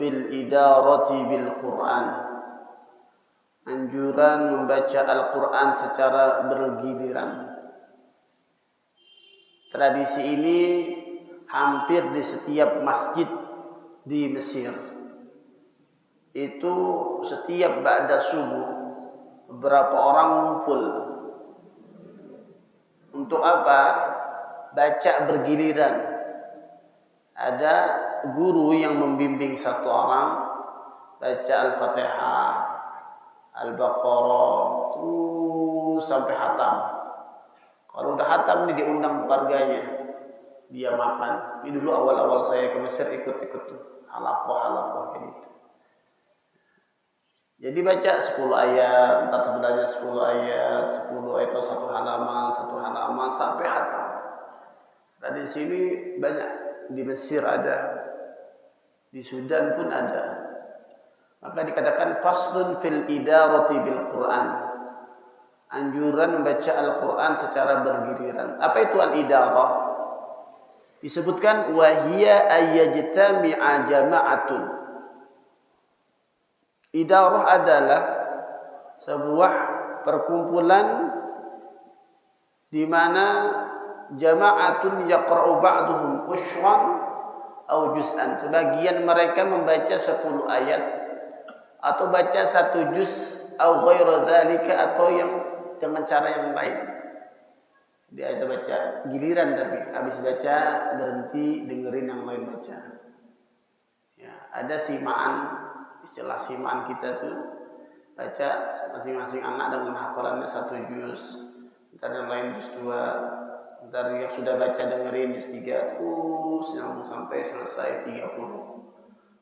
fil idarati bil Qur'an. Anjuran membaca Al-Quran secara bergiliran. Tradisi ini hampir di setiap masjid di Mesir. Itu setiap ba'da subuh beberapa orang ngumpul. Untuk apa? Baca bergiliran. Ada guru yang membimbing satu orang baca Al-Fatihah, Al-Baqarah, terus sampai khatam. Kalau udah khatam ini diundang keluarganya, dia makan. Ini dulu awal-awal saya ke Mesir ikut-ikut tuh, halaqah kayak gitu. Jadi baca 10 ayat, entar sebenarnya 10 ayat atau satu halaman sampai khatam. Nah di sini banyak, di Mesir ada, di Sudan pun ada. Maka dikatakan faslun fil idarati bil Quran. Anjuran membaca Al-Quran secara bergiliran. Apa itu al-idarah? Disebutkan wahiya ayyajtami'a jama'atun. Idarah adalah sebuah perkumpulan di mana jama'atun yaqra'u ba'duhum ushran aw juz'an. Sebagian mereka membaca 10 ayat atau baca 1 juz aw ghairu dzalika, atau yang dengan cara yang lain. Dia ada baca giliran, tapi habis baca berhenti dengerin yang lain baca. Ya, ada simaan, istilah simaan kita tuh baca masing-masing anak dengan hafalannya 1 juz, entar yang lain juz 2, entar yang sudah baca dengerin juz 3, terus nyambung sampai selesai 30.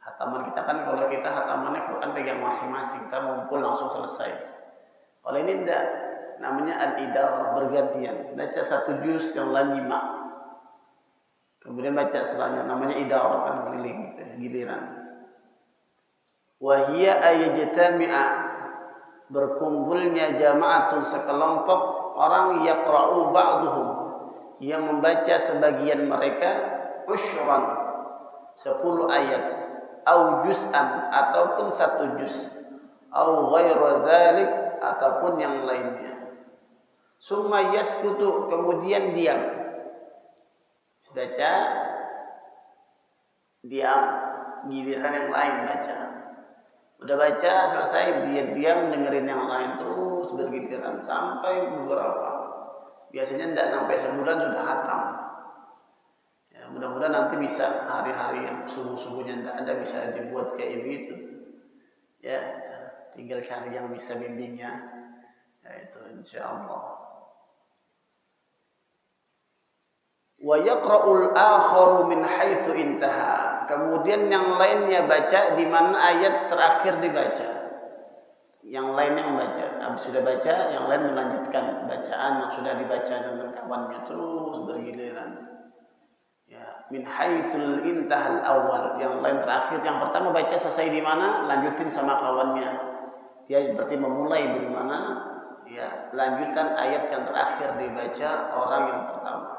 Hataman kita kan, kalau kita hatamannya Quran pegang masing-masing, kita ngumpul langsung selesai. Kalau ini enggak, namanya al-idarah, bergantian. Baca 1 juz, yang lain 5. Kemudian baca selanjutnya, namanya idarah, kan keliling gitu, giliran. Wahia ayyajtami'a, berkumpulnya jama'atun, sekelompok orang, yaqra'u ba'duhum, yang membaca sebagian mereka usyran, 10 ayat, au juz'an, ataupun 1 juz, au ghairu dzalik, ataupun yang lainnya. Summa yaskutu, kemudian diam. Baca, diam, giliran yang lain baca. Udah baca selesai, dia diam dengerin yang lain, terus bergiliran sampai beberapa. Biasanya tidak sampai sebulan sudah khatam. Ya, mudah-mudahan nanti bisa hari-hari yang subuh-subuhnya tidak ada, bisa dibuat kayak begitu. Ya, tinggal cari yang bisa bimbingnya. Ya itu insyaallah. Wa yaqra'ul akharu min haitsu intaha. Kemudian yang lainnya baca di mana ayat terakhir dibaca. Yang lainnya membaca. Habis sudah baca, yang lain melanjutkan bacaan yang sudah dibaca dengan kawannya, terus bergiliran. Ya, min haitsul intahal awal. Yang lain terakhir, yang pertama baca selesai di mana, lanjutin sama kawannya. Dia berarti memulai dari mana, ya, lanjutan ayat yang terakhir dibaca orang yang pertama.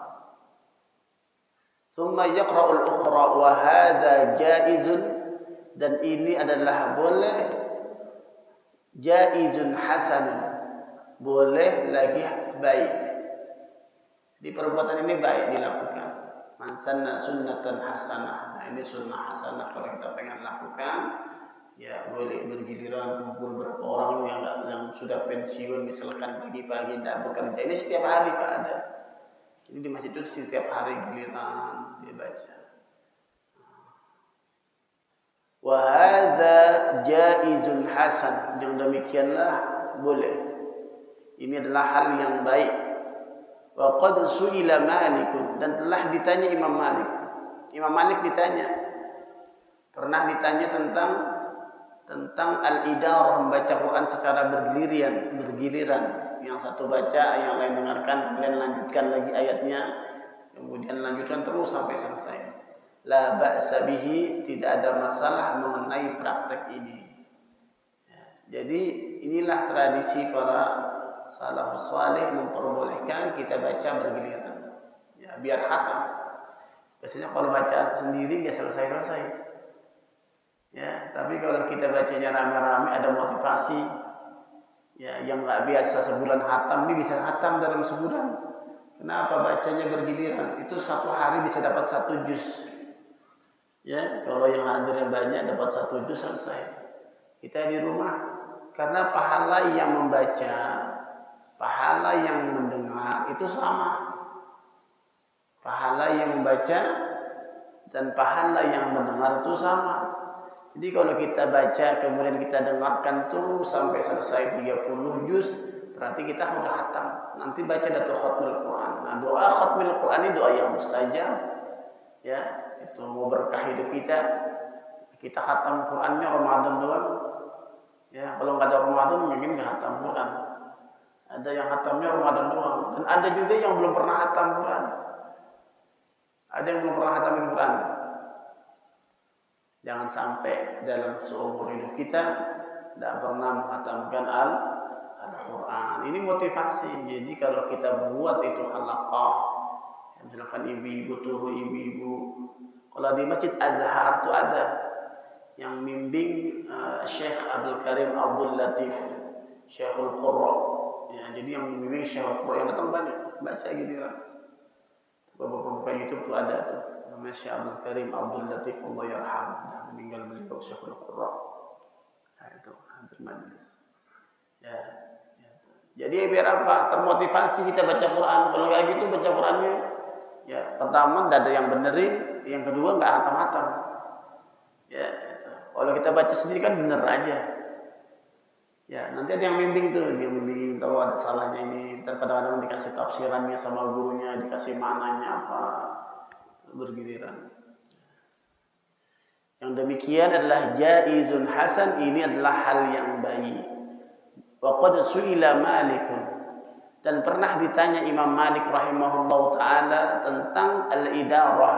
Summa yaqra'ul ukhra wa hadza jaizun, dan ini adalah boleh, jaizun hasanun, boleh lagi baik. Di perbuatan ini baik dilakukan. Man sanna sunnatan hasanah. Nah, ini sunnah hasanah kalau kita pengen lakukan, ya boleh bergiliran kumpul berapa orang yang sudah pensiun, misalkan pagi-pagi tidak bekerja. Ini setiap hari Pak ada. Jadi di masjid itu setiap hari giliran dia baca. Wa hadza jaizun hasan, yang demikianlah boleh. Ini adalah hal yang baik. Wa qad su'ila Malik, dan telah ditanya Imam Malik. Imam Malik ditanya, pernah ditanya tentang al-idarah, membaca Quran secara bergiliran. Yang satu baca, yang lain dengarkan, kemudian lanjutkan lagi ayatnya, kemudian lanjutkan terus sampai selesai. La ba'sa bihi, tidak ada masalah mengenai praktek ini. Ya, jadi inilah tradisi para salafus saleh, memperbolehkan kita baca bergiliran. Ya, biar khatam. Biasanya kalau baca sendiri ya selesai-selesai. Ya, tapi kalau kita bacanya rame-rame ada motivasi, ya yang nggak biasa sebulan hatam ini bisa hatam dalam sebulan. Kenapa bacanya bergiliran? Itu satu hari bisa dapat 1 juz. Ya, kalau yang hadirnya banyak dapat 1 juz selesai. Kita di rumah karena pahala yang membaca, pahala yang mendengar itu sama. Pahala yang membaca dan pahala yang mendengar itu sama. Jadi kalau kita baca kemudian kita dengarkan tuh sampai selesai 30 juz, berarti kita sudah khatam. Nanti baca datu khatmil Quran. Nah, doa khatmil Quran ini doa yang mustajab. Ya, itu mau berkah hidup kita. Kita khatam Qurannya Ramadan doang. Ya, kalau nggak ada Ramadan mungkin nggak khatam Quran. Ada yang khatamnya Ramadan doang, dan ada juga yang belum pernah khatam Quran. Ada yang belum pernah khatam Quran. Jangan sampai dalam seumur hidup kita tidak pernah menghatamkan Al-Quran. Ini motivasi. Jadi kalau kita buat itu halaqah, misalkan ibu-ibu turu ibu-ibu. Kalau di Masjid Azhar itu ada yang membimbing Syekh Abdul Karim Abdul Latif, Syekhul Qurra. Ya, jadi yang membimbing Syekhul Qurra yang datang banyak baca gitu lah. Beberapa YouTube itu ada tuh. Namanya Syekh Abdul Karim Abdul Latif, Allah yarham, meninggal beliau Syekhul Qurra. Nah, itu hampir majlis. Ya, ya. Jadi biar apa? Termotivasi kita baca Quran. Kalau kayak gitu baca Qurannya, ya pertama tidak ada yang benerin, yang kedua nggak hatam-hatam. Ya, itu. Kalau kita baca sendiri kan bener aja. Ya, nanti ada yang bimbing tuh, dia bimbing tahu ada salahnya ini. Kadang-kadang dikasih tafsirannya sama gurunya, dikasih maknanya apa, bergiliran. Yang demikian adalah jaizun hasan, ini adalah hal yang baik. Wa qad su'ila Malikun, dan pernah ditanya Imam Malik rahimahullahu taala tentang al-idarah,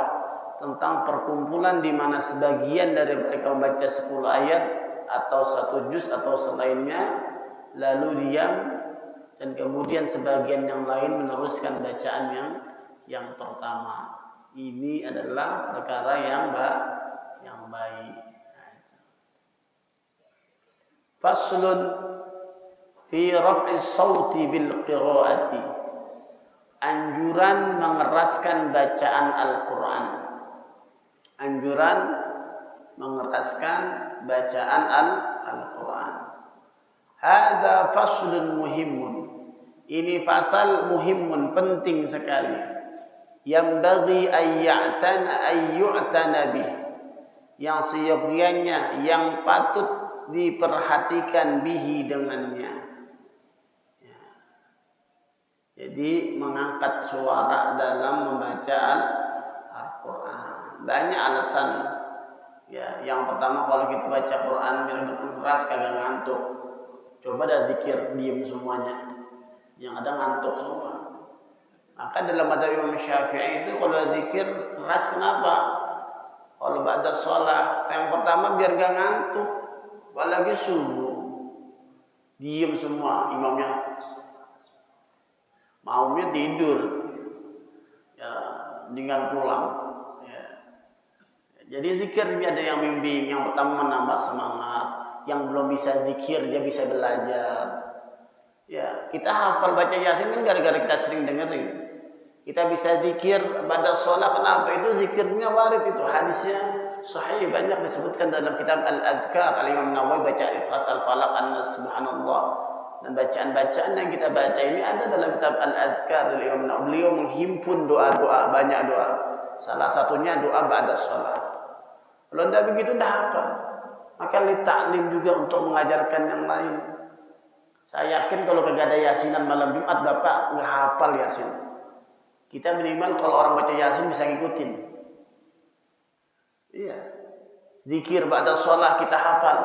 tentang perkumpulan di mana sebagian dari mereka membaca 10 ayat atau 1 juz atau selainnya lalu diam dan kemudian sebagian yang lain meneruskan bacaan yang pertama. Ini adalah perkara yang baik. Faslun fi raf'i sauti bil qiraati. Anjuran mengeraskan bacaan Al-Qur'an. Anjuran mengeraskan bacaan Al-Quran. Hada faslun muhimun. Ini fasal muhimun, penting sekali. Yang bagi ayyu'tana bih. Yang seyogyanya, yang patut diperhatikan bihi dengannya. Ya. Jadi mengangkat suara dalam membaca Al-Quran. Banyak alasan. Ya, yang pertama kalau kita baca Quran benar-benar keras kagak ngantuk. Coba dah zikir diam semuanya. Yang ada ngantuk semua. Maka dalam madzhab Imam Syafi'i itu kalau zikir keras kenapa? Kalau ba'da shalah, yang pertama biar gak ngantuk. Apalagi subuh. Diam semua imamnya. Maunya tidur. Ya, tinggal pulang. Jadi zikir ini ada yang bimbing. Yang pertama menambah semangat. Yang belum bisa zikir dia bisa belajar. Ya, kita hafal baca Yasin kan gara-gara kita sering dengerin. Kita bisa zikir pada sholat. Kenapa? Itu zikirnya warid itu. Hadisnya sahih banyak disebutkan dalam kitab Al-Adhkar. Al-Imam Nawawi baca Ikhlas Al-Falaq An-Nas Subhanallah. Dan bacaan-bacaan yang kita baca ini ada dalam kitab Al-Adhkar. Beliau menghimpun doa-doa, banyak doa. Salah satunya doa ba'da sholat. Kalau tidak begitu, tidak hafal. Maka litaklim juga untuk mengajarkan yang lain. Saya yakin kalau kagak ada yasinan malam Jumat, Bapak nggak hafal yasin. Kita minimal kalau orang baca yasin bisa ngikutin. Iya. Zikir ba'da sholat kita hafal.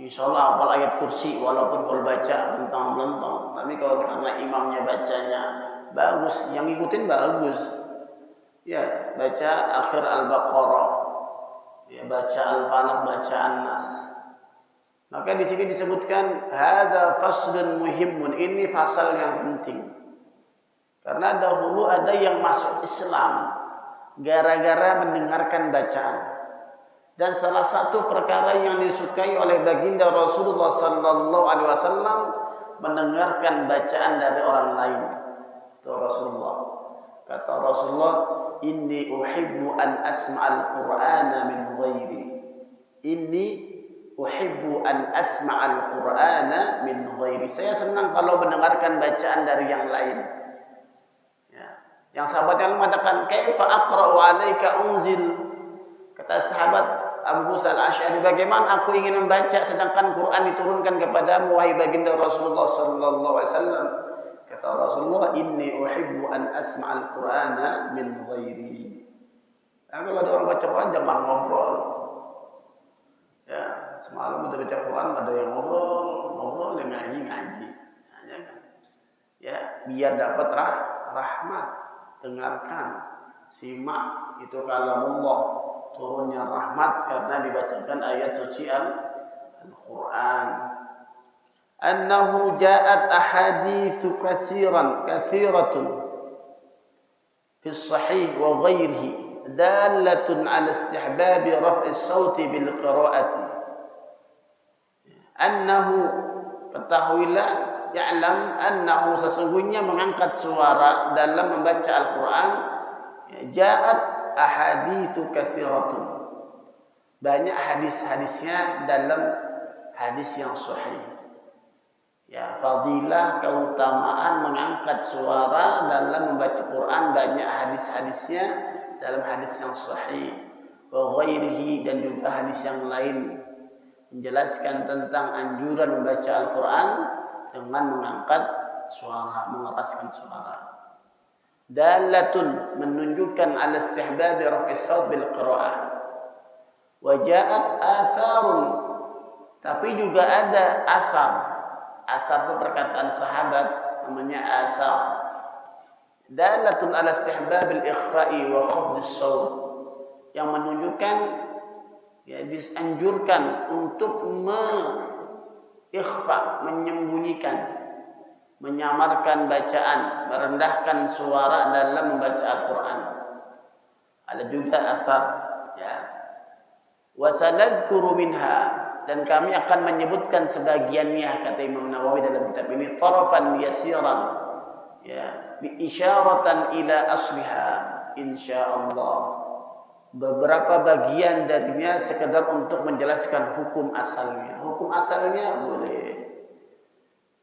Insya Allah hafal ayat kursi walaupun kalau baca lentang-lentang. Tapi kalau karena imamnya bacanya bagus, yang ngikutin bagus. Ya, baca akhir Al-Baqarah. Ya, baca Al-Falaq, baca An-Nas. Maka di sini disebutkan hadza faslun muhimun. Ini fasal yang penting. Karena dahulu ada yang masuk Islam gara-gara mendengarkan bacaan. Dan salah satu perkara yang disukai oleh baginda Rasulullah sallallahu alaihi wasallam mendengarkan bacaan dari orang lain. Itu Rasulullah. Kata Rasulullah, "Inni uhibbu an asma'al Qur'ana min ghairi." Inni uhibbu an asma'al Qur'ana min ghairi. Saya senang kalau mendengarkan bacaan dari yang lain. Ya. Yang sahabat yang mengatakan, "Kaifa aqra'u 'alaika unzil?" Kata sahabat Abu Musa al-Asy'ari, bagaimana aku ingin membaca sedangkan Quran diturunkan kepadamu wahai baginda Rasulullah sallallahu alaihi wasallam? Kata Rasulullah, "Inni uhibbu an asma'al Qur'ana min ghairi." Nah, kalau ada orang baca Quran jangan ngobrol. Ya, semalam ada baca Quran ada yang ngobrol yang ngaji. Ya, biar dapat rahmat. Dengarkan, simak, itu kalamullah, turunnya rahmat karena dibacakan ayat suci Al-Quran. Annahu ja'at ahaditsu kathiratun fi sahih wa ghairihi dalatun ala istihbab raf'i as-sauti bil qira'ati. Annahu, ketahuilah, ya'lam annahu, sesungguhnya mengangkat suara dalam membaca Al-Quran, ja'at ahaditsu katsiratun, banyak hadis-hadisnya dalam hadis yang sahih. Ya, fadilah, keutamaan mengangkat suara dalam membaca Quran, banyak hadis-hadisnya dalam hadis yang sahih. Wa ghairihi, dan juga hadis yang lain menjelaskan tentang anjuran membaca Al-Quran dengan mengangkat suara, mengeraskan suara. Dalatun, menunjukkan ala istihbab raf'is saut bil qira'ah. Wa ja'at atharun, tapi juga ada athar. Athar itu perkataan sahabat, namanya athar. Dalatun ala istihbab al ikhfa'i wa khafd as-saut, yang menunjukkan, ya, dianjurkan untuk ikhfa, menyembunyikan, menyamarkan bacaan, merendahkan suara dalam membaca Al-Quran. Ada juga athar, ya. Wa sanadhkuru minha, dan kami akan menyebutkan sebagiannya, kata Imam Nawawi dalam kitab ini, tarafan yasiran, ya, bi isyaratan ila asliha insyaallah. Beberapa bagian darinya sekedar untuk menjelaskan hukum asalnya. Hukum asalnya boleh.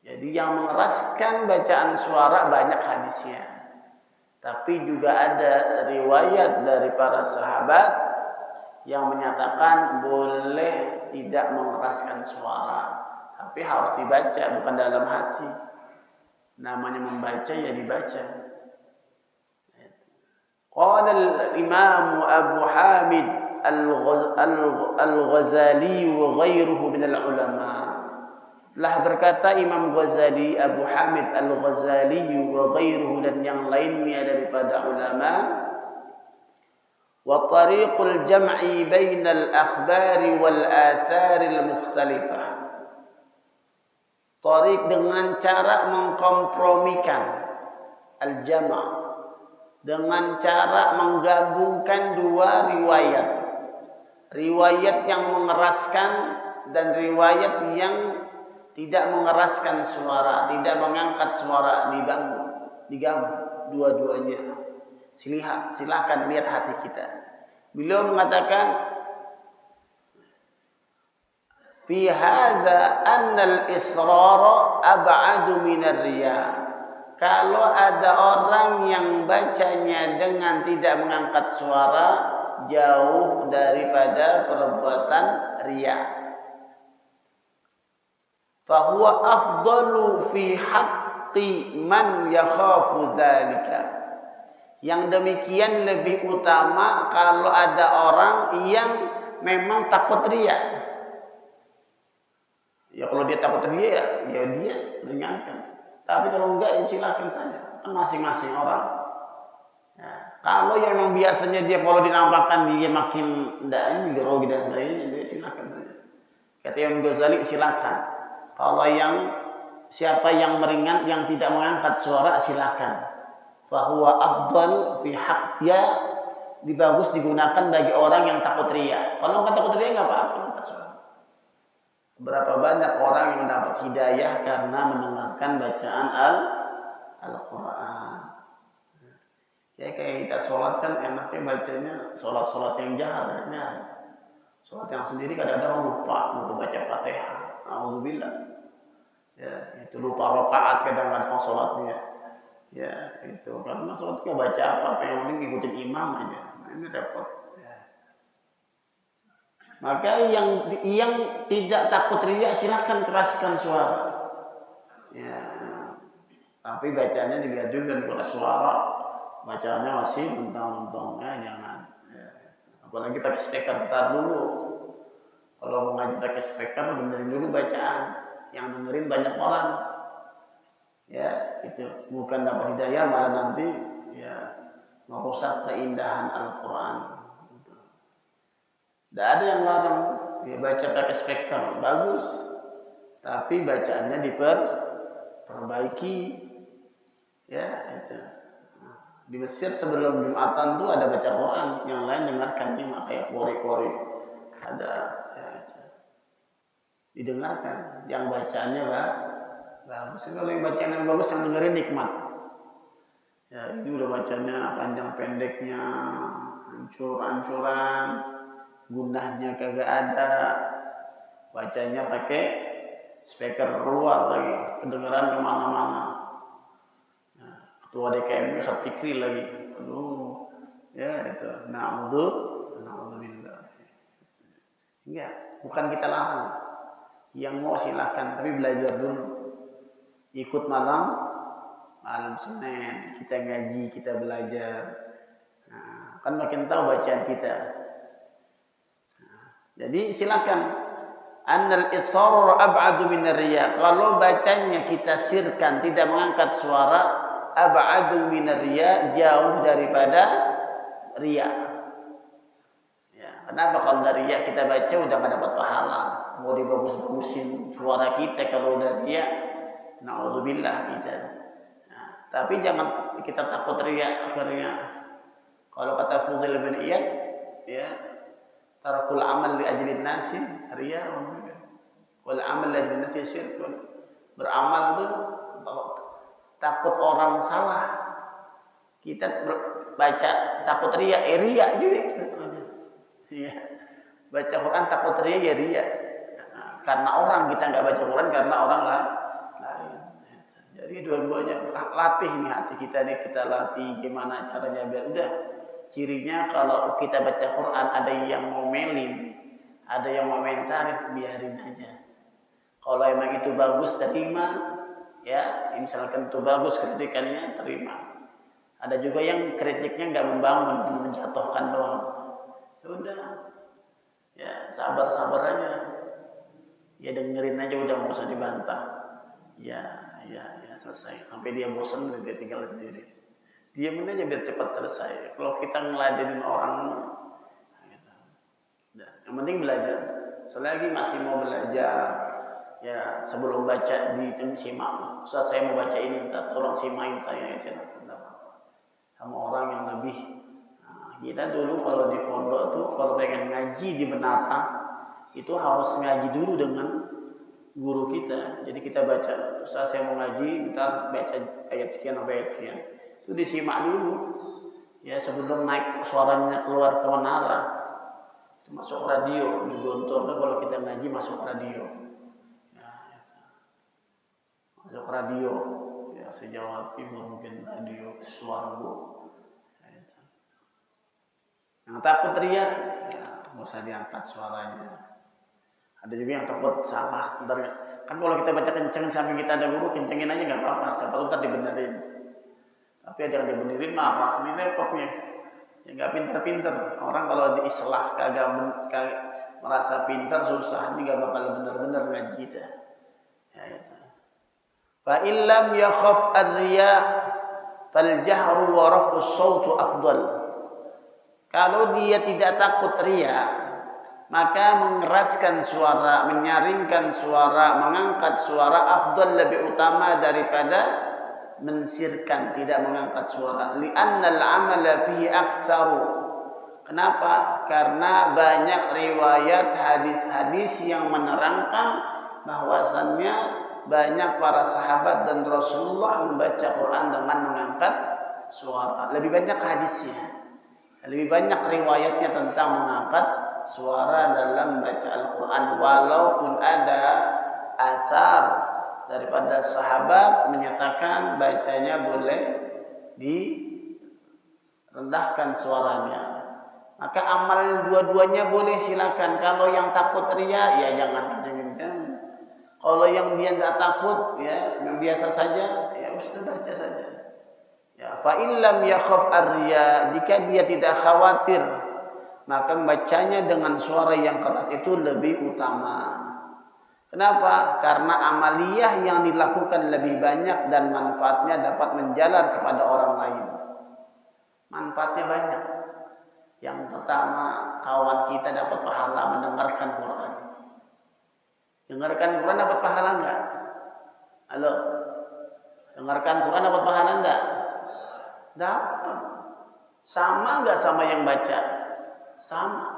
Jadi yang mengeraskan bacaan suara banyak hadisnya. Tapi juga ada riwayat dari para sahabat yang menyatakan boleh tidak mengeraskan suara. Tapi harus dibaca, bukan dalam hati. Namanya membaca, ya dibaca. Qala al-Imam Abu Hamid Al-Ghazali wa ghairuhu min al-ulama. Telah berkata Imam Ghazali, Abu Hamid Al-Ghazali wa ghairuhu, dan yang lainnya daripada ulama, wa tariqul jam'i bainal akhbari wal atharil mukhtalifah. Tariq, dengan cara mengkompromikan, al-jama', dengan cara menggabungkan dua riwayat. Riwayat yang mengeraskan dan riwayat yang tidak mengeraskan suara, tidak mengangkat suara, digabung dua-duanya. Silakan lihat hati kita. Beliau mengatakan, fi hadza anna al-israr ab'adu min ar-riya. Kalau ada orang yang bacanya dengan tidak mengangkat suara, jauh daripada perbuatan riya. Fahuwa afdalu fi haqqi man yakhafu dzalika. Yang demikian lebih utama kalau ada orang yang memang takut riya. Ya kalau dia takut riya, ya dia ringankan. Tapi kalau enggak, ya silakan saja. Kan masing-masing orang. Ya, kalau yang memang biasanya dia kalau dinampakkan dia makin tidak grogi dan sebagainya, dia silakan saja. Kata Imam Ghazali, silakan. Kalau siapa yang meringan, yang tidak mengangkat suara, silakan. Fahuwa afdal fi haqqiya bagus digunakan bagi orang yang takut riya. Kalau nggak takut riya nggak apa-apa angkat suara. Berapa banyak orang yang mendapat hidayah karena mendengarkan bacaan Al-Quran. Ya kayak kita sholat kan enaknya bacanya sholat yang jahat. Sholat yang sendiri kadang-kadang lupa baca Fatihah. Alhamdulillah. Ya itu lupa rakaat kadang-kadang sholatnya. Ya itu karena sholat nggak baca apa yang penting ikutin imam aja. Nah, ini repot. Ya. Maka yang tidak takut riya silakan keraskan suara. Ya. Tapi bacanya dilihat juga kalau suara bacanya masih mentang-mentang jangan. Ya. Apalagi pakai speaker tar dulu. Kalau mau ngaji pakai speaker benerin dulu bacaan. Yang dengerin banyak orang. Ya, itu bukan dapat hidayah malah nanti ya merusak keindahan Al-Quran. Tidak ada yang larang ya, baca pakai speaker bagus, tapi bacaannya diperbaiki. Ya, itu. Di Mesir sebelum Jumatan tuh ada baca Quran, yang lain dengarkannya kayak kori-kori. Ada ya, itu. Didengarkan, yang bacaannya bagus. Kalau yang bacaan yang bagus yang dengerin nikmat. Ya ini udah bacanya panjang pendeknya, hancur-hancuran, gunahnya kagak ada. Bacanya pakai speaker keluar lagi, kedengeran kemana-mana. Nah, ketua DKM Ustaz Fikri lagi. Aduh, ya itu. Na'udzubillah. Enggak, bukan kita larang. Yang mau silakan, tapi belajar dulu. Ikut malam Senin kita ngaji, kita belajar. Nah, kan makin tahu bacaan kita. Nah, jadi silakan. Annal israr ab'adu min riya. Kalau bacanya kita sirkan, tidak mengangkat suara, ab'adu min riya, jauh daripada riya. Ya, kenapa kalau dari riya kita baca udah enggak dapat pahala. Mau dibagus-bagusin suara kita kalau udah riya, na'udzubillah kita. Nah, tapi jangan kita takut riya akhirnya. Kalau kata Fudail bin Iyad, ya, tarakul amal li ajlin nasi riya, wal amal li ajlin nasi syirk. Beramal tuh takut orang salah. Kita baca takut riya, riya juga. Iya. Baca Quran takut riya ya riya. Nah, karena orang kita nggak baca Quran karena orang lain. Jadi dua-duanya latih nih hati kita nih, kita latih gimana caranya biar udah. Cirinya kalau kita baca Quran ada yang ngomelin, ada yang komentarin, biarin aja. Kalau emang itu bagus terima, ya misalkan itu bagus kritikannya terima. Ada juga yang kritiknya nggak membangun, menjatuhkan doang. Ya udah, ya sabar-sabar aja. Ya dengerin aja udah nggak usah dibantah. Ya selesai. Sampai dia bosan dia tinggal sendiri. Diamin aja biar cepat selesai. Kalau kita ngeladenin orang, gitu. Nah, yang penting belajar. Selagi masih mau belajar, ya sebelum baca simak. Ustaz saya mau baca ini, tolong simain saya. Sama orang yang lebih. Nah, kita dulu kalau di pondok tuh kalau pengen ngaji di menara, itu harus ngaji dulu dengan guru kita. Jadi kita baca, Ustaz saya mau ngaji, ntar baca ayat sekian sampai ayat sekian. Itu disimak dulu. Ya sebelum naik suaranya keluar ke menara. Itu masuk radio, di gontornya kalau kita ngaji masuk radio. Ya. Masuk radio. Ya se-Jawa Timur mungkin radio Suwargo. Ya, yang takut riya, ya enggak usah diangkat suaranya. Ada juga yang takut salah. Bentar, kan kalau kita baca kenceng sampai kita ada guru, kencengin aja nggak apa-apa. Siapa tahu ntar dibenerin. Tapi ada yang dibenerin marah. Ini repotnya. Ya nggak pinter-pinter. Orang kalau diislah kagak merasa pinter susah. Ini nggak bakal bener-bener ngaji kita. Ya itu. Fa illam yakhaf ar-riya fal jahru wa raf'us sautu afdal. Kalau dia tidak takut riya, maka mengeraskan suara, menyaringkan suara, mengangkat suara afdal lebih utama daripada mensirkan, tidak mengangkat suara. Li'annal amala fihi aktsaru. Kenapa? Karena banyak riwayat hadis-hadis yang menerangkan bahwasannya banyak para sahabat dan Rasulullah membaca Quran dengan mengangkat suara. Lebih banyak hadisnya, lebih banyak riwayatnya tentang mengangkat suara dalam baca Al-Quran. Walaupun ada asar daripada sahabat menyatakan bacanya boleh direndahkan suaranya, maka amal dua-duanya boleh, silakan. Kalau yang takut riya, ya jangan kencang-kencang. Kalau yang dia tidak takut, ya yang biasa saja, ya sudah baca saja. Ya, fa illam yakhaf ar-riya, jika dia tidak khawatir, maka bacanya dengan suara yang keras itu lebih utama. Kenapa? Karena amaliyah yang dilakukan lebih banyak dan manfaatnya dapat menjalar kepada orang lain. Manfaatnya banyak. Yang pertama, kawan kita dapat pahala mendengarkan Quran. Dengarkan Quran dapat pahala enggak? Halo? Dengarkan Quran dapat pahala enggak? Dapat. Sama enggak sama yang baca? Sama.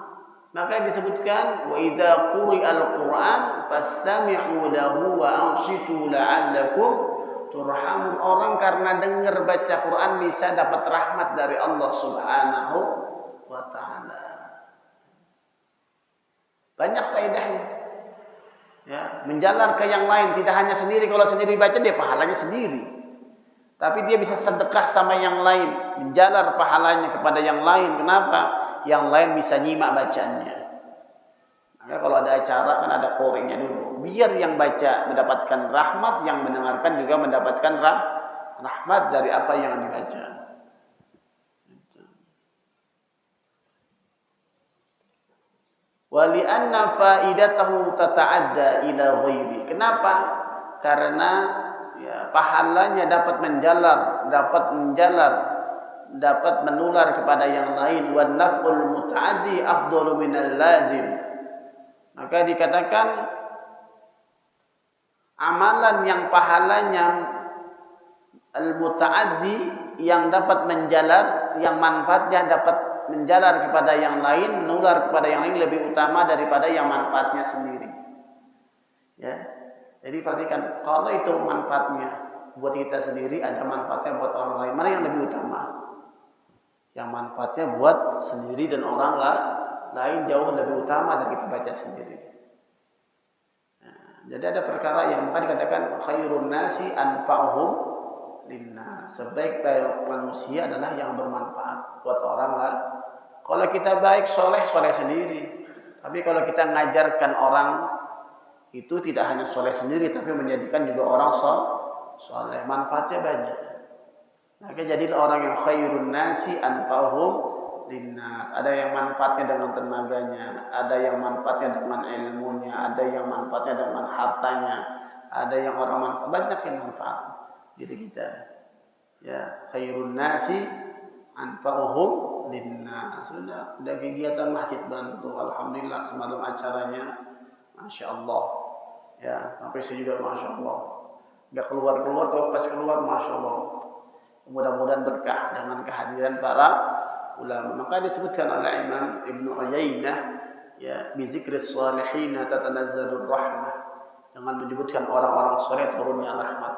Maka disebutkan wa idza quri'al Quran fastami'u lahu wa ansitu la'allakum turhamun. Orang karena dengar baca Quran bisa dapat rahmat dari Allah Subhanahu wa ta'ala. Banyak faedahnya. Ya, menjalar ke yang lain, tidak hanya sendiri. Kalau sendiri baca dia pahalanya sendiri. Tapi dia bisa sedekah sama yang lain, menjalar pahalanya kepada yang lain. Kenapa? Yang lain bisa nyimak bacaannya. Maka kalau ada acara kan ada koringnya dulu. Biar yang baca mendapatkan rahmat, yang mendengarkan juga mendapatkan rahmat dari apa yang dibaca. Walianna faidatahu tata'adda ila ghairi. Kenapa? Karena ya, pahalanya dapat menjalar, dapat menular kepada yang lain. Wan naf'ul muta'addi afdalu minal lazim. Maka dikatakan amalan yang pahalanya al-muta'addi, yang dapat menjalar, yang manfaatnya dapat menjalar kepada yang lain, menular kepada yang lain lebih utama daripada yang manfaatnya sendiri. Ya. Jadi perhatikan, kalau itu manfaatnya buat kita sendiri, ada manfaatnya buat orang lain, mana yang lebih utama? Yang manfaatnya buat sendiri dan orang lain jauh lebih utama dari kita baca sendiri. Nah, jadi ada perkara yang maka dikatakan khairun nasi anfa'uhum linnas. Sebaik-baik manusia adalah yang bermanfaat buat orang lain. Kalau kita baik, soleh sendiri. Tapi kalau kita ngajarkan orang, itu tidak hanya soleh sendiri, tapi menjadikan juga orang soleh. Manfaatnya banyak. Maka jadilah orang yang khairun nasi anfa'uhum linnas. Ada yang manfaatnya dengan tenaganya, ada yang manfaatnya dengan ilmunya, ada yang manfaatnya dengan hartanya, ada yang orang banyak yang manfaat diri kita. Ya, khairun nasi anfa'uhum linnas. Sudah kegiatan masjid bantu, alhamdulillah semalam acaranya masya Allah. Ya, sampai saya juga masya Allah. Enggak keluar, kalau pas keluar masya Allah. Mudah-mudahan berkah dengan kehadiran para ulama. Maka disebutkan oleh Imam Ibnu Uyainah, ya, bi zikris shalihin tatanazzalur rahmah. Dengan menyebutkan orang-orang saleh turunnya rahmat.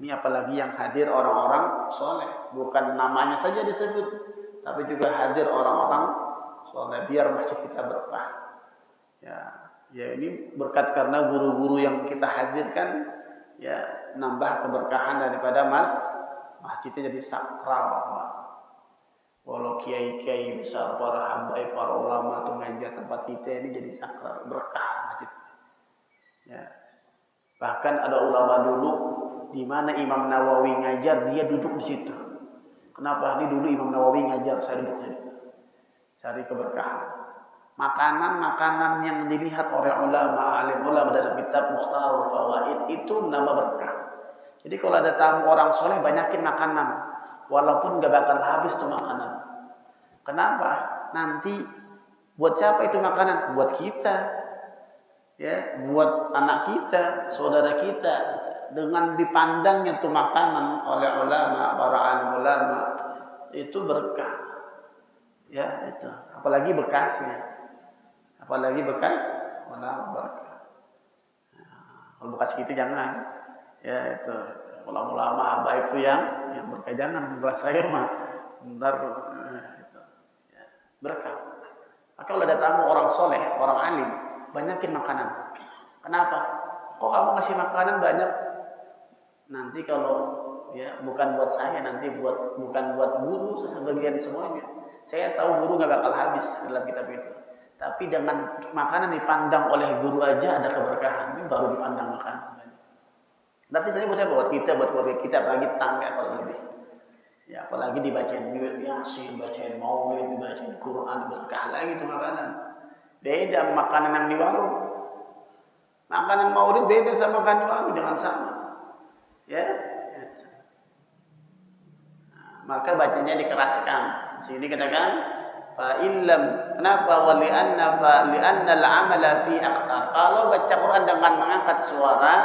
Ini apalagi yang hadir orang-orang soleh, bukan namanya saja disebut, tapi juga hadir orang-orang soleh, biar masjid kita berkah. Ya ini berkat karena guru-guru yang kita hadirkan, ya nambah keberkahan daripada masjidnya jadi sakral. Walau kiai-kiai besar, para habaib, para ulama tuh ngajar tempat kita ini jadi sakral, berkah masjid. Ya. Bahkan ada ulama dulu di mana Imam Nawawi ngajar, dia duduk di situ. Kenapa? Ini dulu Imam Nawawi ngajar, saya duduk di situ. Cari keberkahan. Makanan-makanan yang dilihat oleh ulama, alim ulama dalam kitab Mukhtarul Fawaid itu nama berkah. Jadi kalau ada tamu orang soleh, banyakin makanan, walaupun gak bakal habis tuh makanan. Kenapa? Nanti buat siapa itu makanan? Buat kita, ya, buat anak kita, saudara kita. Dengan dipandangnya tuh makanan oleh ulama, para alim ulama, itu berkah. Ya itu, apalagi bekasnya, apalagi bekas, malah berkah. Kalau bekas gitu jangan. Ya itu, ulama-ulama baik itu yang berkah, jangan gelas saya mah, ntar itu, ya, berkah. Maka kalau ada tamu orang soleh, orang alim, banyakin makanan. Kenapa? Kok kamu ngasih makanan banyak? Nanti kalau ya bukan buat saya, nanti bukan buat guru sebagian semuanya. Saya tahu guru nggak bakal habis dalam kitab itu. Tapi dengan makanan dipandang oleh guru aja ada keberkahan. Ini baru dipandang makanan. Tapi saya buat kita, buat keluarga kita, bagi tangga kalau lebih. Ya apalagi dibacain Yasin, bacain Maulid, dibacain Quran, berkah lagi itu makanan. Beda makanan yang di warung. Makanan Maulid beda sama makanan di warung, jangan sama. Ya. Nah, maka bacanya dikeraskan. Sini katakan fa illam, kenapa wa li'anna al-amala fi aktsar. Kalau baca Quran dengan mengangkat suara,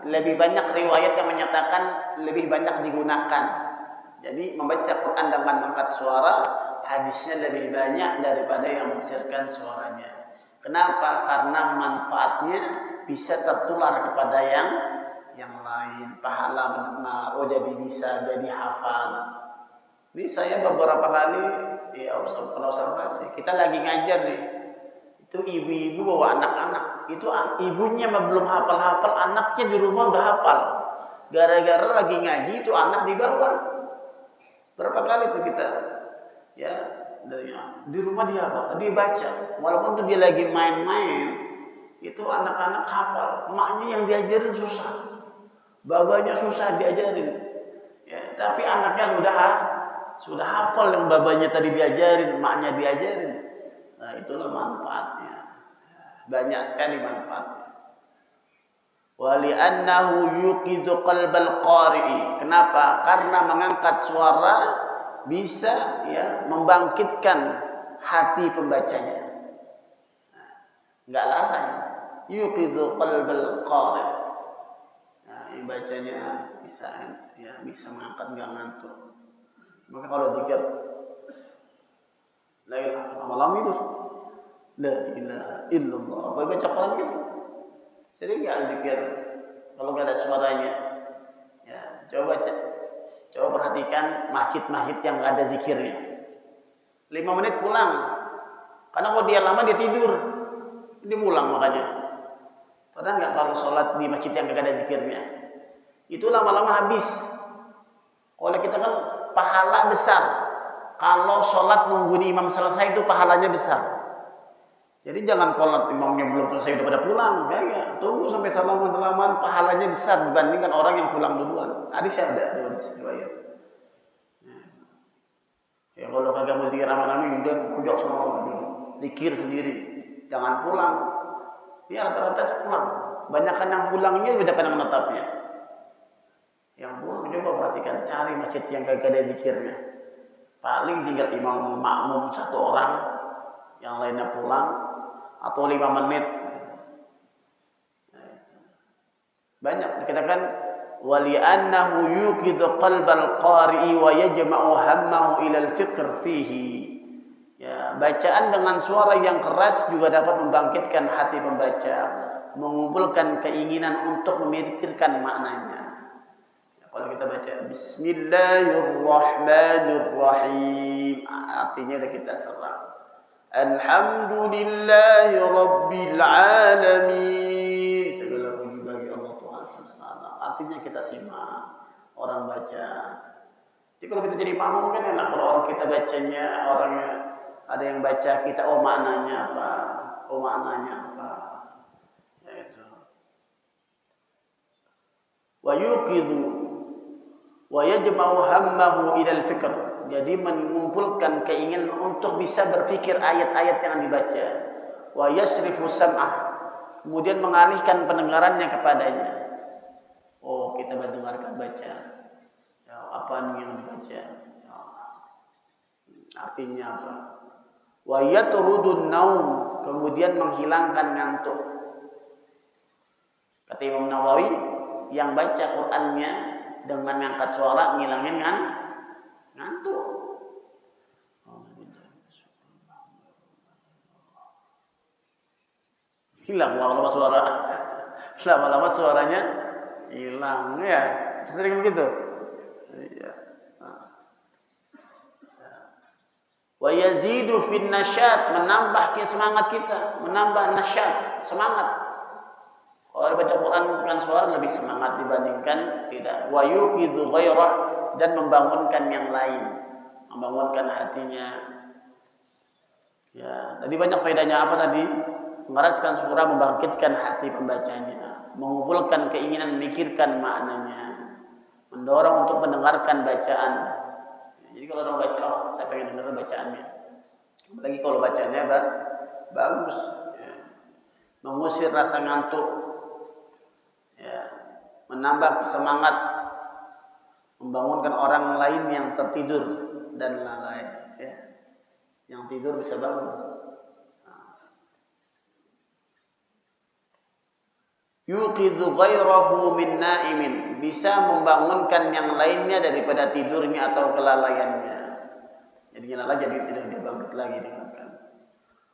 lebih banyak riwayat yang menyatakan lebih banyak digunakan. Jadi membaca Quran dengan mengangkat suara, hadisnya lebih banyak daripada yang mensirkan suaranya. Kenapa? Karena manfaatnya bisa tertular kepada yang lain. Pahala benar, oh jadi bisa jadi hafal. Ini saya beberapa kali ya observasi. Kita lagi ngajar nih. Itu ibu-ibu bawa anak-anak. Itu ibunya belum hafal-hafal, anaknya di rumah udah hafal. Gara-gara lagi ngaji itu anak dibawa. Berapa kali itu kita ya di rumah dia hafal, dia baca. Walaupun dia lagi main-main, itu anak-anak hafal. Emaknya yang diajarin susah. Babanya susah diajarin. Ya, tapi anaknya sudah hafal yang babanya tadi diajarin, emaknya diajarin. Nah, itulah manfaatnya. Banyak sekali manfaatnya. Wa li'annahu yuqidhu qalbal qari'i. Kenapa? Karena mengangkat suara bisa ya membangkitkan hati pembacanya. Enggak lalai. Yuqidhu qalbal qari'. Nah, ini bacanya bisa mengangkat enggak ngantuk. Maka kalau zikir la ilaha malam itu la ilaha illallah. Kalau baca Quran gitu. Sering enggak zikir kalau enggak ada suaranya. Ya, coba perhatikan masjid-masjid yang enggak ada zikirnya. 5 menit pulang. Karena kalau dia lama dia tidur. Dia pulang makanya. Padahal enggak kalau sholat di masjid yang enggak ada zikirnya. Itu lama-lama habis. Oleh kita kan pahala besar. Kalau sholat nunggu imam selesai itu pahalanya besar. Jadi jangan sholat imamnya belum selesai udah pada pulang. Enggak. Tunggu sampai salaman-salaman, pahalanya besar dibandingkan orang yang pulang duluan. Hadisnya ada riwayat. Ya kalau kagak mau zikir rame-rame, udah kujok semua zikir sendiri. Jangan pulang. Ya rata-rata pulang. Banyakan yang pulangnya banyakan yang menetapnya. Yang pulang coba perhatikan, cari masjid yang kagak ada zikirnya. Paling tinggal imam makmum 1 orang, yang lainnya pulang atau 5 menit. Banyak dikatakan wali annahu yuqidhu qalbal qari'i wa yajma'u hammahu ila al-fikr fihi. Ya, bacaan dengan suara yang keras juga dapat membangkitkan hati pembaca, mengumpulkan keinginan untuk memikirkan maknanya. Kalau kita baca Bismillahirrahmanirrahim, artinya dah kita serap. Alhamdulillahi Rabbil Alamin. Segala puji bagi Allah Tuhan semesta. Artinya kita simak orang baca. Jadi kalau kita jadi makmum kan enak kalau orang kita bacanya, orangnya ada yang baca kita, oh maknanya apa, ya itu. Wa yuqidhu wa yajma'u hammahu ila al-fikr. Jadi mengumpulkan keinginan untuk bisa berpikir ayat-ayat yang dibaca. Wa yasrifu sam'ah. Kemudian mengalihkan pendengarannya kepadanya. Oh, kita mendengarkan baca. Ya, apa yang dibaca? Ya. Artinya apa? Wa yatrudun naum. Kemudian menghilangkan ngantuk. Kata Imam Nawawi, yang baca Qur'annya dengan mengangkat suara ngilangin ngantuk. hilang lama-lama suara. Lama-lama suaranya hilang ya. Sering begitu. Iya. Wa yazidu fin nasyat, menambah semangat kita, menambah nasyat, semangat. Kalau baca Quran dengan suara lebih semangat dibandingkan tidak. Wa yuqidhu ghairah, dan membangunkan yang lain, membangunkan hatinya. Ya, tadi banyak faedahnya apa tadi? Mengeraskan surah, membangkitkan hati pembacanya, mengumpulkan keinginan memikirkan maknanya, mendorong untuk mendengarkan bacaan. Jadi kalau orang baca, oh saya pengen dengar bacaannya. Apalagi kalau bacanya bagus, ya. Mengusir rasa ngantuk, ya. Menambah semangat, membangunkan orang lain yang tertidur dan lain-lain. Ya. Yang tidur bisa bangun. Yuqidhu ghairahu min na'imin, bisa membangunkan yang lainnya daripada tidurnya atau kelalaiannya. Jadi nyala jadi tidak dibangun lagi dengarkan.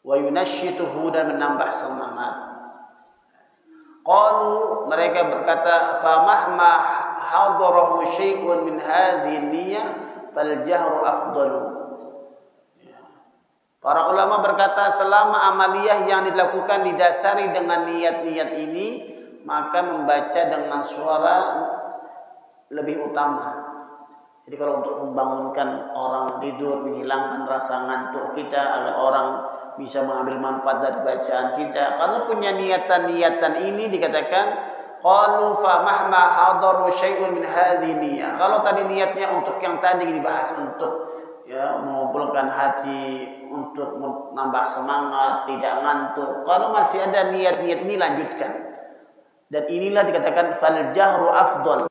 Wa yunashshituhu, dan menambah semangat. Qalu, mereka berkata, fa mahma hadarahu syai'un min hadhihi niyyah fal jahru afdalu. Para ulama berkata, selama amaliyah yang dilakukan didasari dengan niat-niat ini, maka membaca dengan suara lebih utama. Jadi kalau untuk membangunkan orang tidur, menghilangkan rasa ngantuk kita, agar orang bisa mengambil manfaat dari bacaan kita, kalau punya niatan-niatan ini dikatakan qalu fa mahma hadaru syai'un min hadhihi niyyah. Kalau tadi niatnya untuk yang tadi dibahas, untuk ya mengumpulkan hati, untuk menambah semangat, tidak ngantuk. Kalau masih ada niat-niat ini, lanjutkan. Dan inilah dikatakan fal jahru afdal.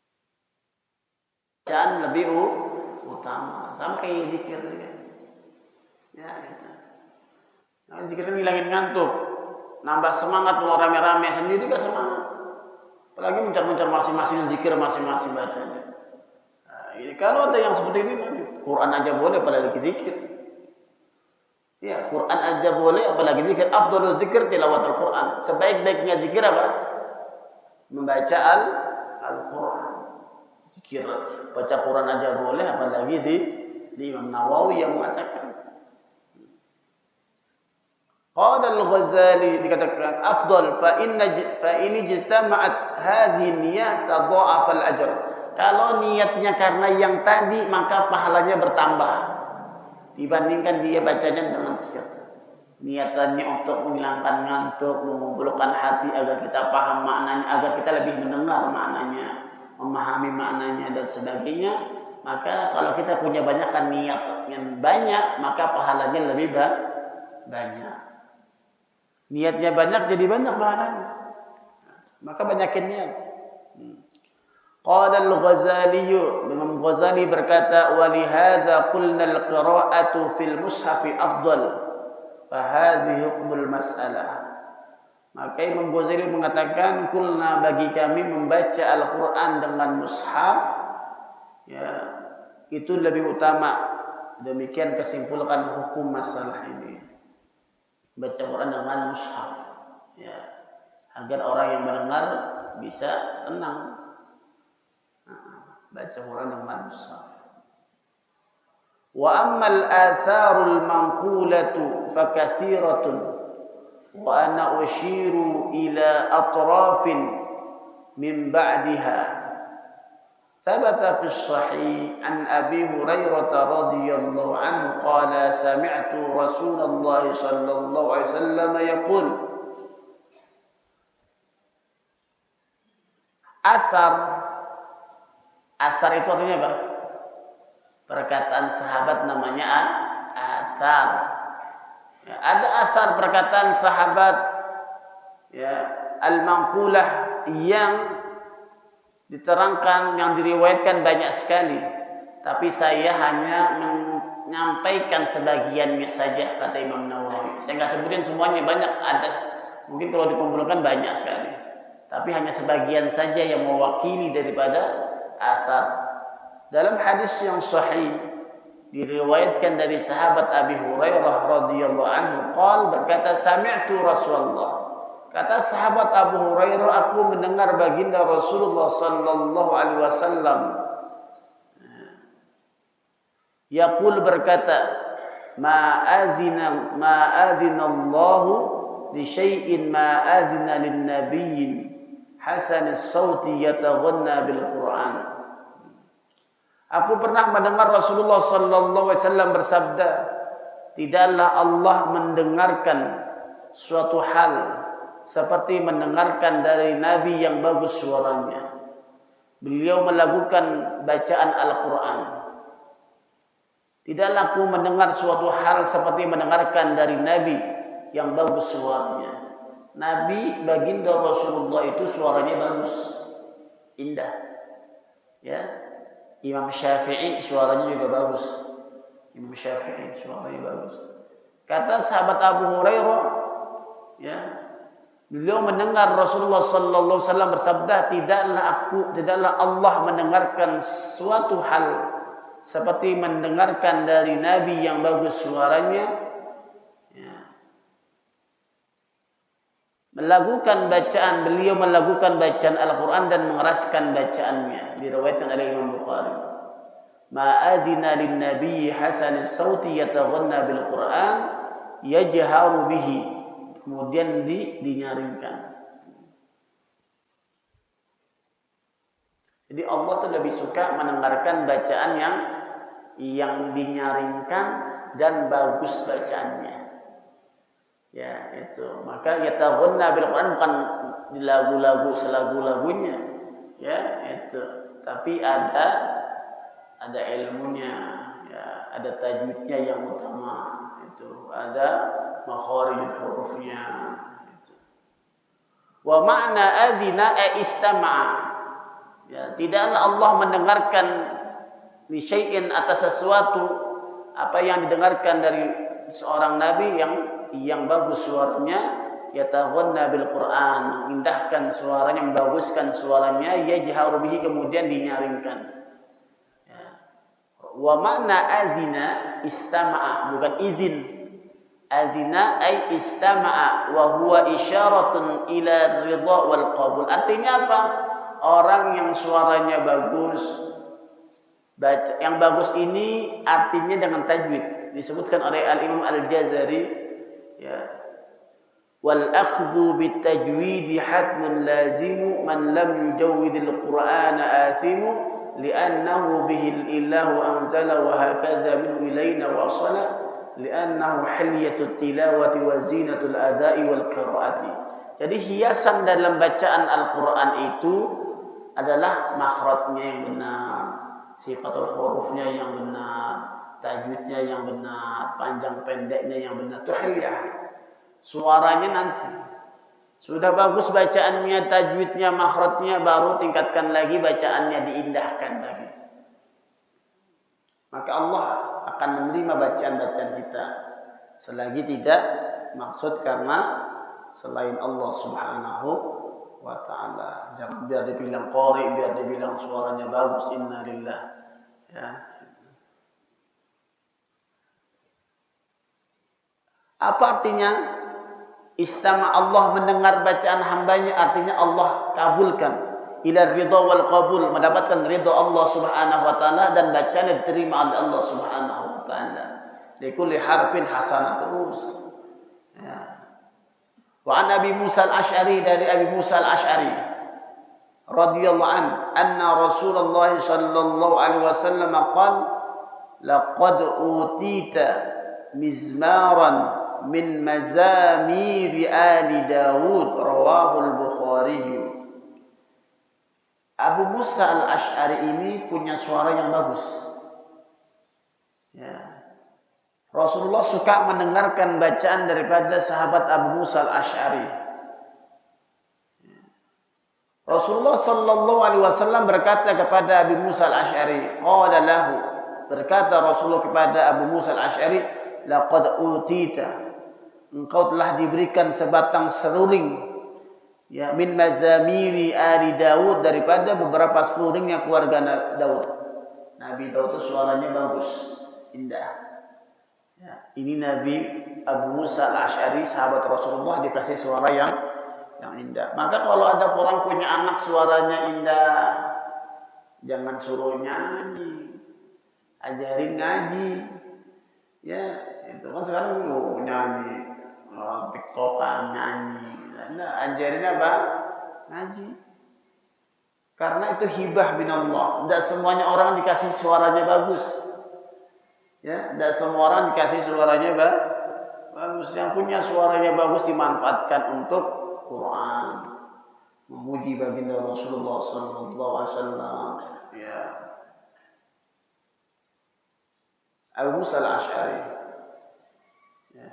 Bacaan lebih utama. Sama kayak zikir ya. Ya gitu. Nah, zikir hilangin ngantuk. Nambah semangat kalau rame-rame, sendiri kan semangat. Apalagi mencar-mencar masing-masing zikir, masing-masing bacanya. Nah, ini kalau ada yang seperti ini, Quran aja boleh, apalagi zikir. Ya, Quran aja boleh, apalagi zikir. Afdhalul zikir tilawatul Quran. Sebaik-baiknya zikir apa? Membaca Al-Quran. Zikir baca Quran aja boleh, apalagi di Imam Nawawi yang mengatakan. Qala Al-Ghazali, dikatakan afdal fa in ijtama'at hadhihi niyyah tadha'af al-ajr. Kalau niatnya karena yang tadi, maka pahalanya bertambah dibandingkan dia bacanya dengan sir. Niatannya untuk menghilangkan ngantuk, mengumpulkan hati agar kita paham maknanya, agar kita lebih mendengar maknanya, memahami maknanya dan sebagainya. Maka kalau kita punya banyakkan niat yang banyak, maka pahalanya lebih banyak. Niatnya banyak, jadi banyak pahalanya. Maka banyakin niat. Qala Al-Ghazali, Imam Ghazali berkata, wa li hadza qulna al-qira'atu fil mushafi afdal. Fahadhi hukmul mas'alah. Maka Imam Ghazali mengatakan, kulna, bagi kami membaca Al-Quran dengan mushaf, ya, itu lebih utama. Demikian kesimpulan hukum masalah ini. Baca Quran dengan mushaf, ya, agar orang yang mendengar bisa tenang. Baca Quran dengan mushaf. Wa ammal atharul manqulatu fakathiratun wa ana ushiru ila atrafin min ba'daha. Thabata fi sahih an Abi Hurairah radhiyallahu anhu qala sami'tu Rasulullah sallallahu alaihi wasallam yaqul. Athar itu artinya apa? Perkataan sahabat namanya athar. Ya, ada athar perkataan sahabat, ya, al-manqulah, yang diterangkan, yang diriwayatkan banyak sekali. Tapi saya hanya menyampaikan sebagiannya saja, kata Imam Nawawi. Saya nggak sebutin semuanya, banyak, ada. Mungkin kalau dikumpulkan banyak sekali. Tapi hanya sebagian saja yang mewakili daripada athar. Dalam hadis yang sahih diriwayatkan dari sahabat Abi Hurairah radhiyallahu anhu, qala, berkata, sami'tu Rasulullah, Kata sahabat Abu Hurairah, aku mendengar baginda Rasulullah sallallahu alaihi wasallam yaqul berkata, ma adzina Allahu li syai'in ma adzina lin nabiyyin hasanis sauti yataghanna bil Qur'an. Aku pernah mendengar Rasulullah sallallahu alaihi wasallam bersabda, tidaklah Allah mendengarkan suatu hal seperti mendengarkan dari Nabi yang bagus suaranya. Beliau melakukan bacaan Al-Quran. Tidaklah aku mendengar suatu hal seperti mendengarkan dari Nabi yang bagus suaranya. Nabi baginda Rasulullah itu suaranya bagus, indah. Ya, Imam Syafi'i suaranya juga bagus. Imam Syafi'i suaranya bagus. Kata sahabat Abu Hurairah, ya, beliau mendengar Rasulullah sallallahu alaihi wasallam bersabda, tidaklah Allah mendengarkan suatu hal seperti mendengarkan dari Nabi yang bagus suaranya, ya. Beliau melakukan bacaan Al-Quran dan mengeraskan bacaannya. Diriwayatkan oleh Imam Bukhari. Ma'adina lin Nabi hasanis sauti yataghanna bil Quran yajharu bihi. Kemudian dinyaringkan. Jadi Allah tuh lebih suka mendengarkan bacaan yang dinyaringkan dan bagus bacaannya. Ya, itu. Maka yataghanna bil Quran bukan di lagu-lagu selagu-lagunya. Ya, itu. Tapi ada ilmunya, ya, ada tajwidnya yang utama, itu. Ada makharijul hurufnya, itu. Wa ma'na adzina istama'a. Ya, tidaklah Allah mendengarkan li syai'in atas sesuatu apa yang didengarkan dari seorang nabi yang bagus suaranya, yataghanna bil Quran, mengindahkan suaranya, membaguskan suaranya, yajharu bihi, kemudian dinyaringkan. Ya. Wa ma'na adzina istama'a, bukan izin. Adzina ay istama'a wa huwa isyaratun ila ridha wal qabul. Artinya apa? Orang yang suaranya bagus, yang bagus ini artinya dengan tajwid. Disebutkan oleh Al-Imam Al-Jazari, ya, wal akhdhu bit tajwid hatmun lazimu man lam yujawwidil qur'ana athimu li'annahu bihi ilahu anzala wa hakadha min ilayna wasala li'annahu hilyatut tilawati wa zinatul ada'i wal qira'ati. Jadi hiasan dalam bacaan Al-Qur'an itu adalah makhrajnya yang benar, sifatul hurufnya yang benar, tajwidnya yang benar, panjang pendeknya yang benar. Itu hilyah. Suaranya nanti sudah bagus bacaannya, tajwidnya, makhrajnya, baru tingkatkan lagi bacaannya, diindahkan lagi. Maka Allah akan menerima bacaan-bacaan kita selagi tidak maksud karena selain Allah Subhanahu wa ta'ala. Jangan biar dibilang qari, biar dibilang suaranya bagus, inna lillah, ya. Apa artinya? Istama Allah mendengar bacaan hambanya, artinya Allah kabulkan. Ila ridha wal qabul, mendapatkan ridha Allah Subhanahu wa ta'ala dan bacaannya diterima oleh Allah Subhanahu wa ta'ala. Likulli harfin hasanah, terus. Ya. Wa an Abi Musa al-Asy'ari, dari Abi Musa al-Asy'ari radhiyallahu anna Rasulullah sallallahu alaihi wasallam qala laqad utita mizmaran min mazamir ali Dawud, rawahu al-Bukhari. Abu Musa al-Asy'ari ini punya suara yang bagus. Ya. Rasulullah suka mendengarkan bacaan daripada sahabat Abu Musa al-Asy'ari. Rasulullah sallallahu alaihi wasallam berkata kepada Abu Musa al-Asy'ari, qala lahu, berkata Rasulullah kepada Abu Musa al-Asy'ari, laqad utita, engkau telah diberikan sebatang seruling, ya, min mazamiri ali Daud, daripada beberapa seruringnya keluarga Daud. Nabi Daud itu suaranya bagus, indah. Ya, ini Nabi Abu Musa al-Asy'ari, sahabat Rasulullah, dikasih suara yang indah. Maka kalau ada orang punya anak suaranya indah, jangan suruh nyanyi, ajarin ngaji. Ya, itu kan sekarang nyanyi, TikTokan nyanyi. Nah, ajarin apa? Ngaji. Karena itu hibah minallah. Tidak semuanya orang dikasih suaranya bagus. Ya, tidak semua orang dikasih suaranya bagus. Yang punya suaranya bagus dimanfaatkan untuk Quran, memuji baginda Rasulullah sallallahu alaihi wasallam. Ya. Abu Musa al-Asy'ari. Ya.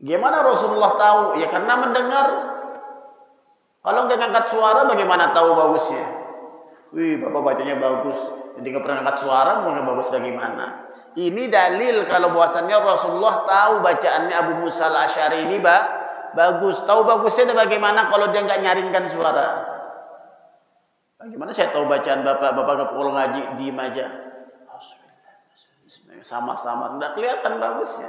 Gimana Rasulullah tahu? Ya karena mendengar. Kalau nggak angkat suara, bagaimana tahu bagusnya? Wih, Bapak bacanya bagus. Jadi nggak pernah angkat suara, mau bagus bagaimana? Ini dalil kalau bahwasannya Rasulullah tahu bacaannya Abu Musa al-Asy'ari ini bagus. Tahu bagusnya bagaimana kalau dia nggak nyaringkan suara? Bagaimana saya tahu bacaan Bapak kalau ngaji diem aja? Sama-sama, nggak kelihatan bagusnya.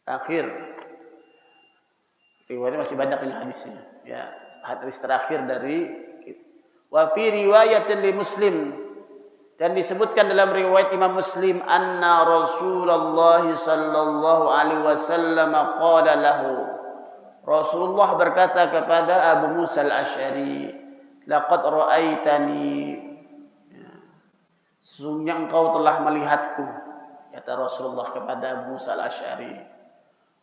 Akhir riwayatnya masih banyak ini hadisnya. Ya, hadis terakhir dari wa fi riwayatin li Muslim, dan disebutkan dalam riwayat Imam Muslim anna Rasulullah sallallahu alaihi wasallam qala lahu, Rasulullah berkata kepada Abu Musa al-Asy'ari, laqad ra'aitani, sesungguhnya engkau telah melihatku, kata Rasulullah kepada Abu Musa al-Asy'ari.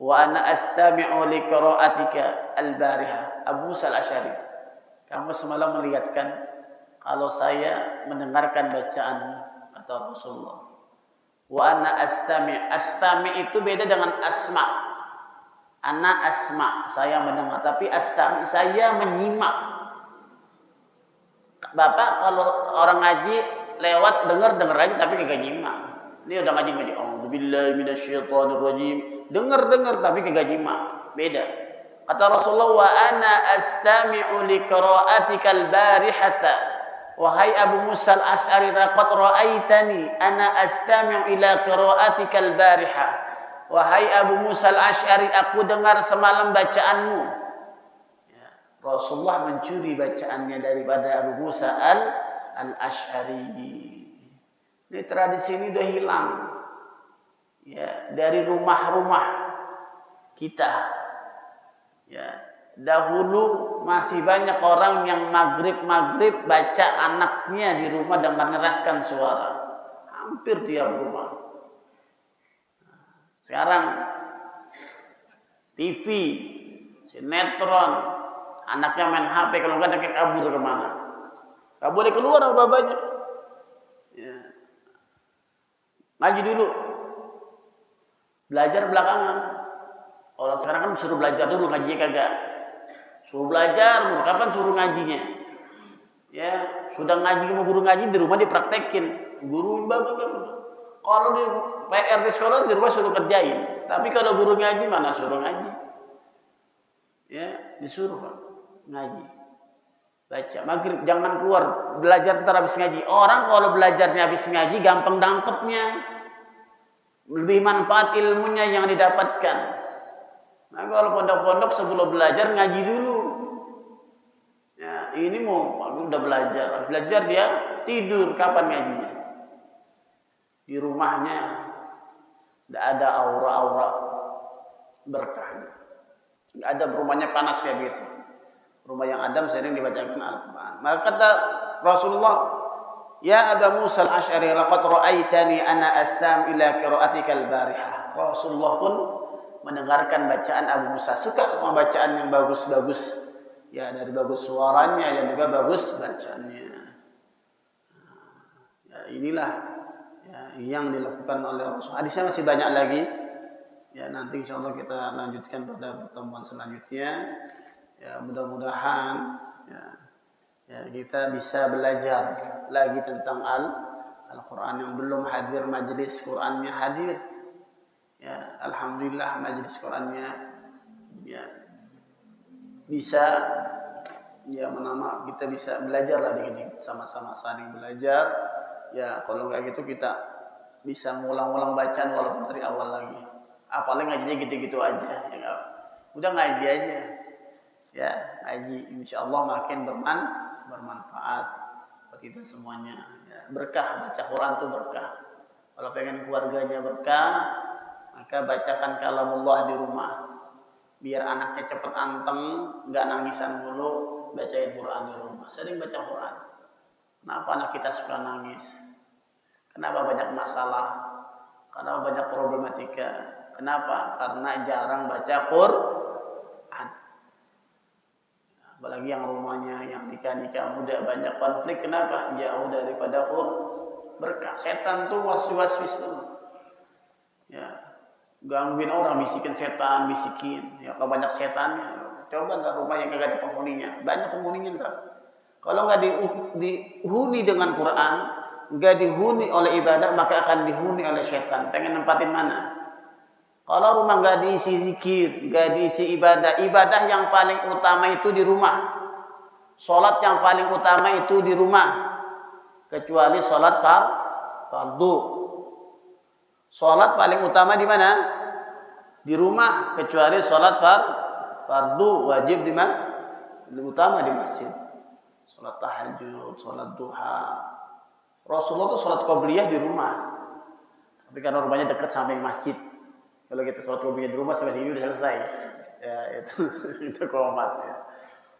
Wa ana astami'u li qira'atika al-bariha. Abu Musa al-Asy'ari, kamu semalam melihatkan kalau saya mendengarkan bacaanmu, kata Rasulullah. Wa ana astami itu beda dengan asma. Ana asma, saya mendengar, tapi astami saya menyimak. Bapak kalau orang ngaji lewat dengar aja tapi kagak nyimak. Ini udah ngaji. A'udzubillahi minasyaitonirrajim. Dengar tapi kagak nyimak. Beda. Kata Rasulullah, wa ana astami'u li qira'atikal barihata. Wahai Abu Musa al-Asy'ari, laqad ra'aitani ana astami'u ila qira'atikal bariha. Wahai Abu Musa al-Asy'ari, aku dengar semalam bacaanmu. Ya, Rasulullah mencuri bacaannya daripada Abu Musa al-Asy'ari. Ini tradisi ini udah hilang. Ya, dari rumah-rumah kita. Ya, dahulu masih banyak orang yang maghrib baca anaknya di rumah dan mengeraskan suara. Hampir tiap rumah. Sekarang TV, sinetron, anaknya main HP, kalau enggak anaknya kabur kemana? Gak boleh keluar sama babanya. Ya. Ngaji dulu. Belajar belakangan. Orang sekarang kan suruh belajar dulu, ngajinya kagak. Suruh belajar, kapan suruh ngajinya? Ya, sudah ngaji sama guru ngaji di rumah dipraktekin. Guru kalau di PR di sekolah di rumah suruh kerjain. Tapi kalau guru ngaji mana suruh ngaji? Ya, disuruh Pak ngaji. Baca maghrib, jangan keluar belajar ntar habis ngaji. Orang kalau belajarnya habis ngaji gampang nangkepnya. Lebih manfaat ilmunya yang didapatkan. Nah, kalau pondok-pondok sebelum belajar ngaji dulu. Ya, ini mau udah belajar. Belajar dia tidur, kapan ngajinya? Di rumahnya tidak ada aura-aura berkah. Tidak ada, rumahnya panas kayak gitu. Rumah yang adem sering dibacakan Al-Quran. Maka kata Rasulullah, ya Abu Musa al-Asy'ari, laqad ra'aitani ana astam ila qira'atikal barihah. Rasulullah pun mendengarkan bacaan Abu Musa, suka sama bacaan yang bagus-bagus. Ya, dari bagus suaranya dan juga bagus bacaannya. Ya, inilah ya, yang dilakukan oleh Rasul. Hadisnya masih banyak lagi. Ya, nanti insyaallah kita lanjutkan pada pertemuan selanjutnya. Ya, mudah-mudahan ya kita bisa belajar lagi tentang Al-Quran. Yang belum hadir majelis Qurannya hadir. Ya, alhamdulillah majelis Qurannya ya bisa ya kita bisa belajar lah dikit-dikit, sama-sama saling belajar. Ya, kalau enggak gitu kita bisa ngulang-ulang bacaan walaupun dari awal lagi. Apalagi ngajinya gitu-gitu aja ya enggak. Udah ngaji aja. Ya, ngaji insyaallah makin bermanfaat buat kita semuanya. Ya, berkah baca Quran itu berkah. Kalau pengen keluarganya berkah, maka bacakan kalamullah di rumah. Biar anaknya cepat anteng, enggak nangisan mulu, bacain Quran di rumah. Sering baca Quran. Kenapa anak kita suka nangis? Kenapa banyak masalah? Kenapa banyak problematika? Kenapa? Karena jarang baca Quran. Apalagi yang rumahnya yang nikah-nikah muda banyak konflik. Kenapa? Jauh daripada berkah. Setan tuh was-was ya, gangguin orang, bisikin setan, bisikin. Ya, kalau banyak setannya, coba nggak rumah yang kagak ada penghuninya, banyak penghuninya ntar. Kalau nggak dihuni dengan Quran, nggak dihuni oleh ibadah, maka akan dihuni oleh setan. Pengen nempatin mana? Kalau rumah nggak diisi zikir, nggak diisi ibadah, ibadah yang paling utama itu di rumah. Sholat yang paling utama itu di rumah, kecuali sholat fardu. Sholat paling utama di mana? Di rumah, kecuali sholat fardu wajib di utama di masjid. Sholat tahajud, sholat duha. Rasulullah itu sholat qobliyah di rumah. Tapi karena rumahnya dekat samping masjid. Kalau kita sholat qobliyah di rumah sampai sini udah selesai. Ya itu komat ya.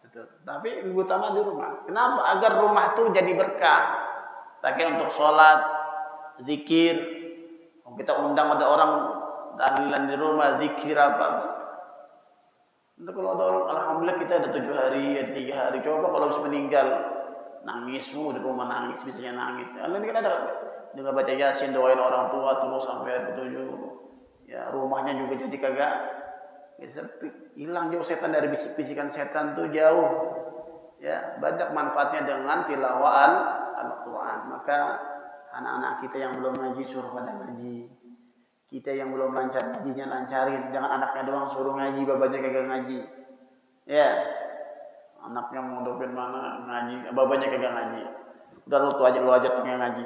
Betul. Tapi yang utama di rumah. Kenapa? Agar rumah itu jadi berkah. Pakai untuk sholat, zikir. Kita undang ada orang tahlilan di rumah, zikir apa. Nanti kalau ada orang, alhamdulillah kita ada 7 hari, ada 3 hari. Coba kalau habis meninggal, nangis semua di rumah, nangis, bisanya nangis. Ini kan ada dengan baca Yasin, doain orang tua terus sampai hari ke-7. Ya, rumahnya juga jadi kagak ya, sepi. Hilang jauh setan dari bisik-bisikan setan tuh jauh. Ya, banyak manfaatnya dengan tilawah Al-Quran. Maka anak-anak kita yang belum ngaji suruh pada ngaji. Kita yang belum lancar ngajinya lancarin. Jangan anaknya doang suruh ngaji, babanya kagak ngaji. Ya, anaknya mau dopin mana ngaji, babanya kagak ngaji. Udah lu aja pengen ngaji.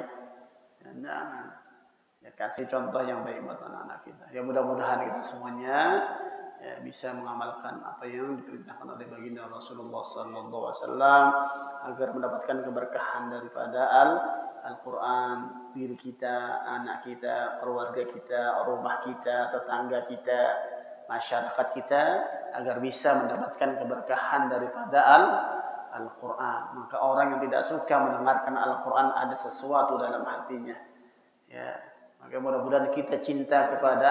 Ya, jangan. Ya, kasih contoh yang baik buat anak-anak kita. Ya mudah-mudahan kita semuanya ya, bisa mengamalkan apa yang diperintahkan oleh baginda Rasulullah SAW agar mendapatkan keberkahan daripada Al-Quran, diri kita, anak kita, keluarga kita, rumah kita, tetangga kita, masyarakat kita, agar bisa mendapatkan keberkahan daripada Al-Quran. Maka orang yang tidak suka mendengarkan Al-Quran ada sesuatu dalam hatinya. Ya, maka mudah-mudahan kita cinta kepada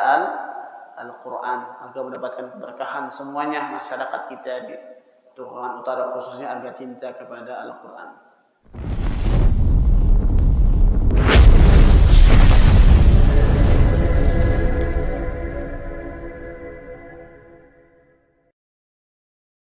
Al-Quran agar mendapatkan keberkahan semuanya masyarakat kita di Tuhan Utara khususnya agar cinta kepada Al-Quran.